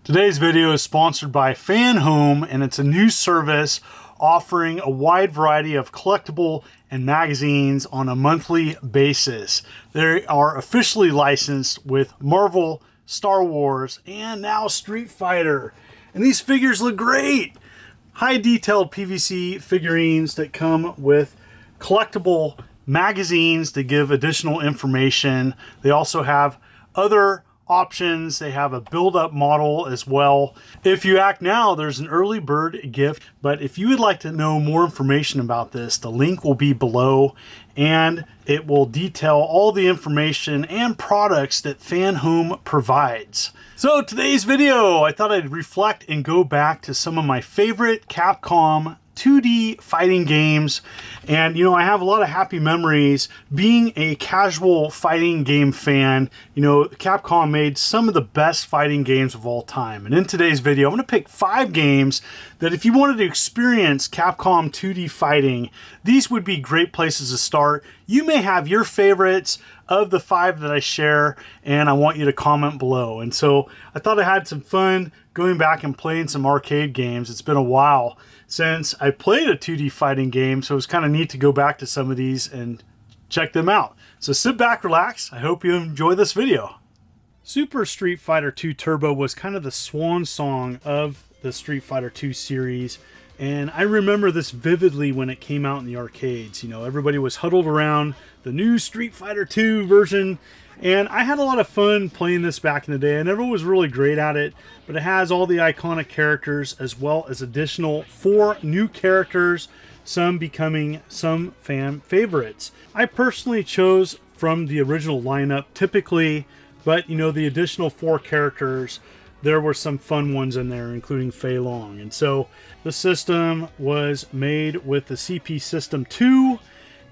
Today's video is sponsored by Fan Home, and it's a new service offering a wide variety of collectible and magazines on a monthly basis. They are officially licensed with Marvel, Star Wars, and now Street Fighter. And these figures look great. High detailed PVC figurines that come with collectible magazines to give additional information. They also have other options. They have a build-up model as well. If you act now, there's an early bird gift, but if you would like to know more information about this, the link will be below, and it will detail all the information and products that Fan Home provides. So today's video, I thought I'd reflect and go back to some of my favorite Capcom 2D fighting games. And you know, I have a lot of happy memories being a casual fighting game fan. You know, Capcom made some of the best fighting games of all time. And in today's video, I'm going to pick 5 games that if you wanted to experience Capcom 2D fighting, these would be great places to start. You may have your favorites of the 5 that I share, and I want you to comment below. And so I thought I had some fun going back and playing some arcade games. It's been a while since I played a 2D fighting game, so it's kind of neat to go back to some of these and check them out. So sit back, relax. I hope you enjoy this video. Super Street Fighter 2 Turbo was kind of the swan song of the Street Fighter 2 series, and I remember this vividly when it came out in the arcades. You know, everybody was huddled around the new Street Fighter 2 version, and I had a lot of fun playing this back in the day. I never was really great at it, but it has all the iconic characters as well as additional 4 new characters, some becoming some fan favorites. I personally chose from the original lineup typically, but you know, the additional 4 characters, there were some fun ones in there, including Fei Long. And so the system was made with the CP System 2,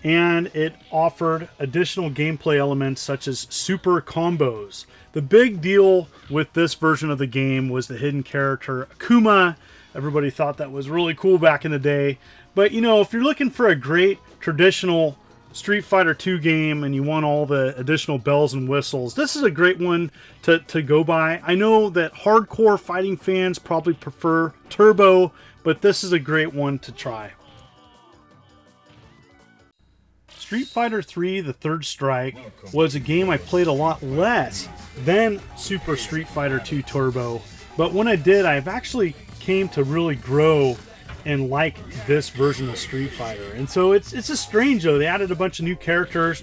and it offered additional gameplay elements such as super combos. The big deal with this version of the game was the hidden character Akuma. Everybody thought that was really cool back in the day. But you know, if you're looking for a great traditional Street Fighter 2 game and you want all the additional bells and whistles, this is a great one to go by. I know that hardcore fighting fans probably prefer Turbo, but this is a great one to try. Street Fighter 3 The Third Strike was a game I played a lot less than Super Street Fighter 2 Turbo, but when I did, I've actually came to really grow and like this version of Street Fighter. And so it's just strange though. They added a bunch of new characters,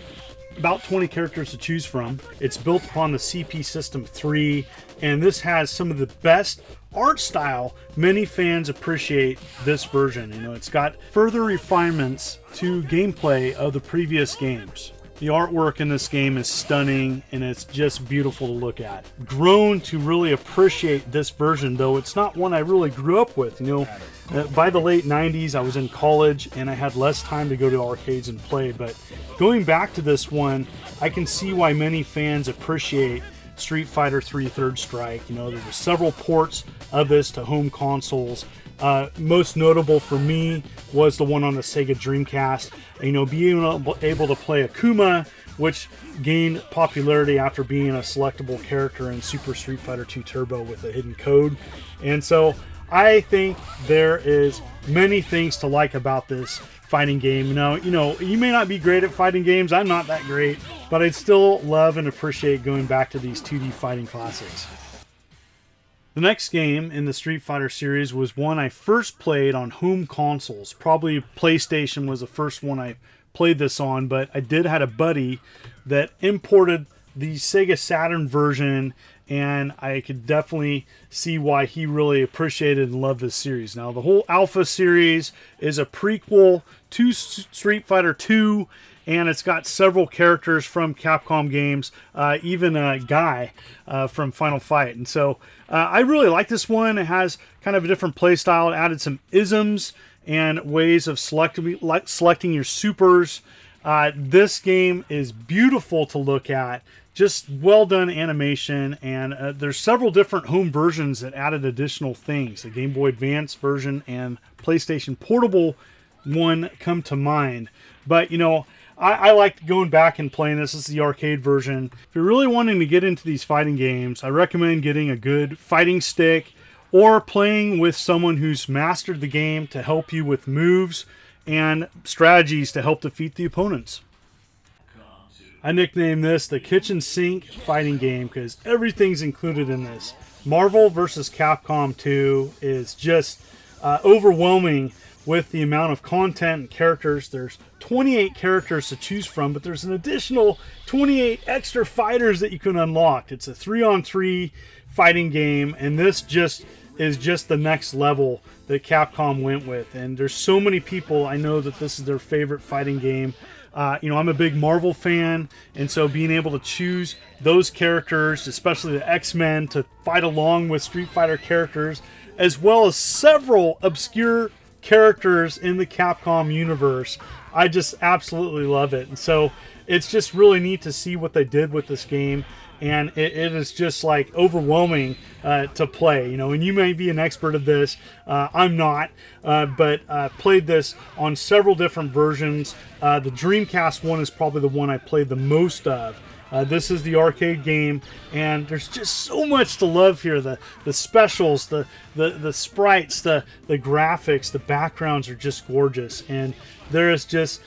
about 20 characters to choose from. It's built upon the CP System 3, and this has some of the best art style. Many fans appreciate this version. You know, it's got further refinements to gameplay of the previous games. The artwork in this game is stunning, and it's just beautiful to look at. Grown to really appreciate this version, though it's not one I really grew up with. You know, by the late 90s, I was in college, and I had less time to go to arcades and play. But going back to this one, I can see why many fans appreciate Street Fighter 3 Third Strike. You know, there were several ports of this to home consoles. Most notable for me was the one on the Sega Dreamcast. You know, being able to play Akuma, which gained popularity after being a selectable character in Super Street Fighter 2 Turbo with a hidden code. And so I think there is many things to like about this fighting game. Now, you know, you may not be great at fighting games. I'm not that great, but I'd still love and appreciate going back to these 2D fighting classics. The next game in the Street Fighter series was one I first played on home consoles. Probably PlayStation was the first one I played this on, but I did had a buddy that imported the Sega Saturn version, and I could definitely see why he really appreciated and loved this series. Now, the whole Alpha series is a prequel to Street Fighter 2, and it's got several characters from Capcom games, even a guy from Final Fight. And so I really like this one. It has kind of a different play style. It added some isms and ways of selecting your supers. This game is beautiful to look at. Just well done animation, and there's several different home versions that added additional things. The Game Boy Advance version and PlayStation Portable one come to mind. But you know, I like going back and playing this. This is the arcade version. If you're really wanting to get into these fighting games, I recommend getting a good fighting stick or playing with someone who's mastered the game to help you with moves and strategies to help defeat the opponents. I nicknamed this the kitchen sink fighting game because everything's included in this. Marvel vs. Capcom 2 is just overwhelming with the amount of content and characters. There's 28 characters to choose from, but there's an additional 28 extra fighters that you can unlock. It's a 3-on-3 fighting game, and this is just the next level that Capcom went with. And there's so many people I know that this is their favorite fighting game. I'm a big Marvel fan, and so being able to choose those characters, especially the X-Men, to fight along with Street Fighter characters, as well as several obscure characters in the Capcom universe, I just absolutely love it. And so it's just really neat to see what they did with this game. And it is just like overwhelming to play, and you may be an expert of this. I'm not, but played this on several different versions. The Dreamcast one is probably the one I played the most of. This is the arcade game, and there's just so much to love here. The specials, the sprites, the graphics, the backgrounds are just gorgeous, and there is just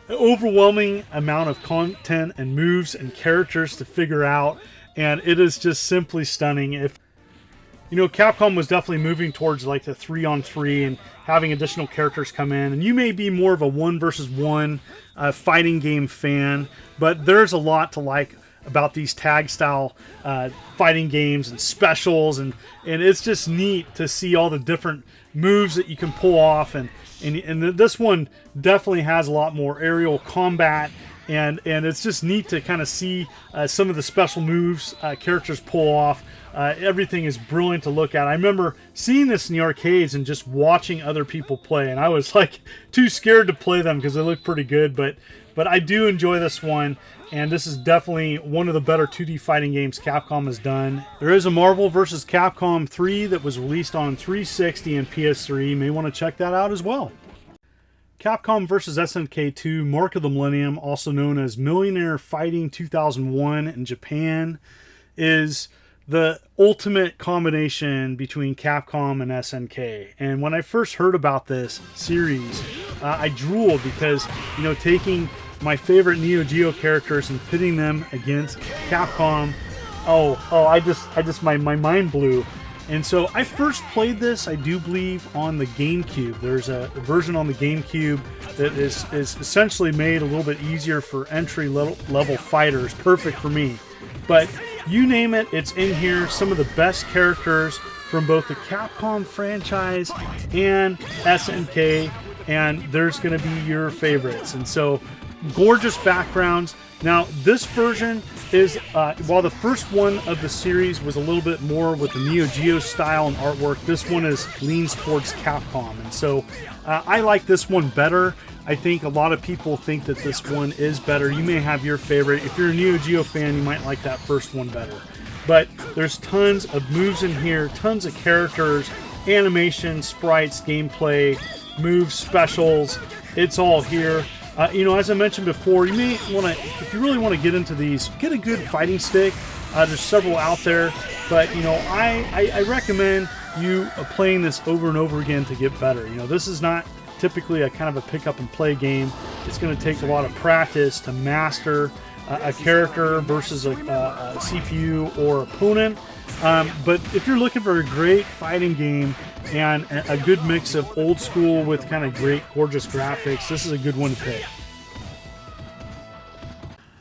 overwhelming amount of content and moves and characters to figure out, and it is just simply stunning. Capcom was definitely moving towards like the 3-on-3 and having additional characters come in, and you may be more of a 1 versus 1 fighting game fan, but there's a lot to like about these tag style fighting games and specials, and it's just neat to see all the different moves that you can pull off, and this one definitely has a lot more aerial combat, and it's just neat to kind of see some of the special moves characters pull off. Everything is brilliant to look at. I remember seeing this in the arcades and just watching other people play, and I was like too scared to play them because they look pretty good, but I do enjoy this one, and this is definitely one of the better 2D fighting games Capcom has done. There is a Marvel vs. Capcom 3 that was released on 360 and PS3. You may want to check that out as well. Capcom vs. SNK 2 Mark of the Millennium, also known as Millionaire Fighting 2001 in Japan, is the ultimate combination between Capcom and SNK. And when I first heard about this series, I drooled because, taking my favorite Neo Geo characters and pitting them against Capcom, my mind blew. And so I first played this, I do believe, on the GameCube. There's a version on the GameCube that is essentially made a little bit easier for entry level fighters, perfect for me. But you name it, it's in here. Some of the best characters from both the Capcom franchise and SNK, and there's going to be your favorites. And so, gorgeous backgrounds. Now, this version is, while the first one of the series was a little bit more with the Neo Geo style and artwork, this one leans towards Capcom. And so, I like this one better. I think a lot of people think that this one is better. You may have your favorite. If you're a Neo Geo fan, you might like that first one better. But there's tons of moves in here, tons of characters, animation, sprites, gameplay, moves, specials. It's all here. As I mentioned before, you may want to, if you really want to get into these, get a good fighting stick. There's several out there, but I recommend you playing this over and over again to get better. This is not typically a kind of a pick up and play game. It's going to take a lot of practice to master a character versus a CPU or opponent. But if you're looking for a great fighting game and a good mix of old school with kind of great, gorgeous graphics, this is a good one to pick.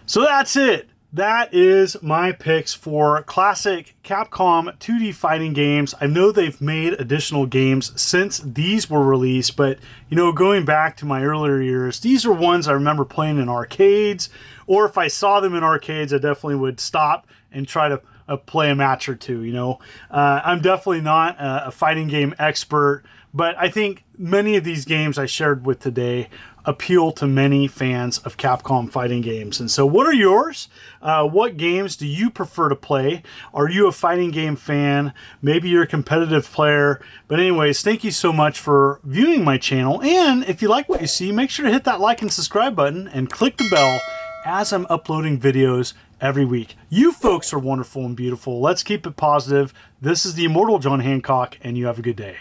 So that's it. That is my picks for classic Capcom 2D fighting games. I know they've made additional games since these were released, but going back to my earlier years, these are ones I remember playing in arcades, or if I saw them in arcades, I definitely would stop and try to play a match or two. You know, I'm definitely not a fighting game expert, but I think many of these games I shared with today appeal to many fans of Capcom fighting games. And so what are yours? What games do you prefer to play? Are you a fighting game fan? Maybe you're a competitive player. But anyways, thank you so much for viewing my channel. And if you like what you see, make sure to hit that like and subscribe button and click the bell as I'm uploading videos every week. You folks are wonderful and beautiful. Let's keep it positive. This is the Immortal John Hancock, and you have a good day.